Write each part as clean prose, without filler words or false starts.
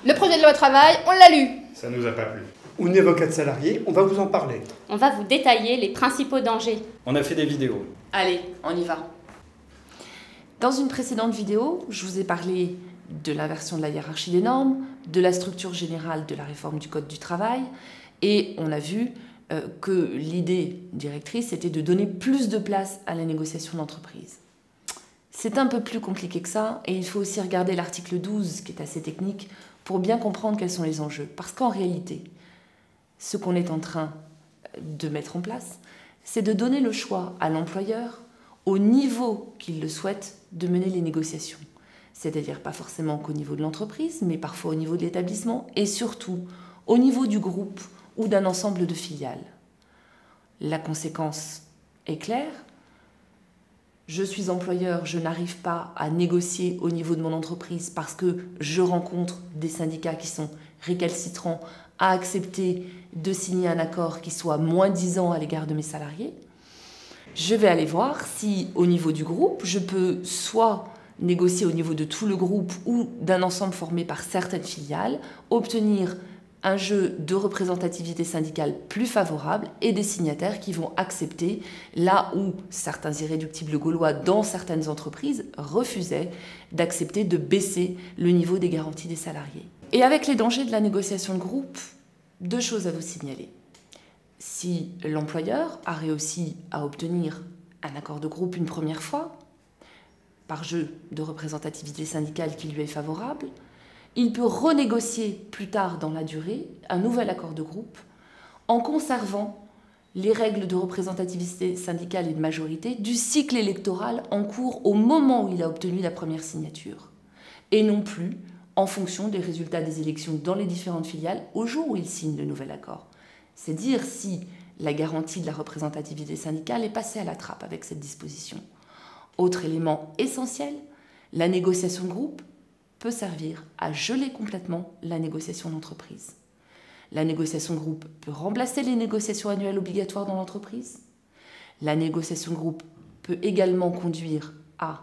Le projet de loi travail, on l'a lu. Ça nous a pas plu. On est avocat de salarié, on va vous en parler. On va vous détailler les principaux dangers. On a fait des vidéos. Allez, on y va. Dans une précédente vidéo, je vous ai parlé de l'inversion de la hiérarchie des normes, de la structure générale de la réforme du Code du travail, et on a vu que l'idée directrice était de donner plus de place à la négociation d'entreprise. C'est un peu plus compliqué que ça, et il faut aussi regarder l'article 12, qui est assez technique, pour bien comprendre quels sont les enjeux. Parce qu'en réalité, ce qu'on est en train de mettre en place, c'est de donner le choix à l'employeur, au niveau qu'il le souhaite, de mener les négociations. C'est-à-dire pas forcément qu'au niveau de l'entreprise, mais parfois au niveau de l'établissement, et surtout au niveau du groupe ou d'un ensemble de filiales. La conséquence est claire. Je suis employeur, je n'arrive pas à négocier au niveau de mon entreprise parce que je rencontre des syndicats qui sont récalcitrants à accepter de signer un accord qui soit moins-disant à l'égard de mes salariés. Je vais aller voir si au niveau du groupe, je peux soit négocier au niveau de tout le groupe ou d'un ensemble formé par certaines filiales, obtenir un jeu de représentativité syndicale plus favorable et des signataires qui vont accepter là où certains irréductibles gaulois dans certaines entreprises refusaient d'accepter de baisser le niveau des garanties des salariés. Et avec les dangers de la négociation de groupe, deux choses à vous signaler. Si l'employeur a réussi à obtenir un accord de groupe une première fois, par jeu de représentativité syndicale qui lui est favorable, il peut renégocier plus tard dans la durée un nouvel accord de groupe en conservant les règles de représentativité syndicale et de majorité du cycle électoral en cours au moment où il a obtenu la première signature, et non plus en fonction des résultats des élections dans les différentes filiales au jour où il signe le nouvel accord. C'est dire si la garantie de la représentativité syndicale est passée à la trappe avec cette disposition. Autre élément essentiel, la négociation de groupe peut servir à geler complètement la négociation d'entreprise. La négociation de groupe peut remplacer les négociations annuelles obligatoires dans l'entreprise. La négociation de groupe peut également conduire à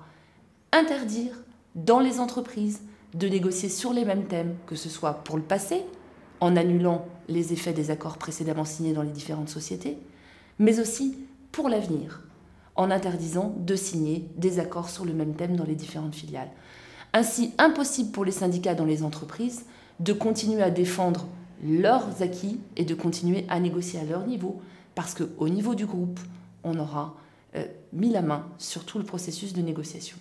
interdire dans les entreprises de négocier sur les mêmes thèmes, que ce soit pour le passé, en annulant les effets des accords précédemment signés dans les différentes sociétés, mais aussi pour l'avenir, en interdisant de signer des accords sur le même thème dans les différentes filiales. Ainsi, impossible pour les syndicats dans les entreprises de continuer à défendre leurs acquis et de continuer à négocier à leur niveau, parce qu'au niveau du groupe, on aura mis la main sur tout le processus de négociation.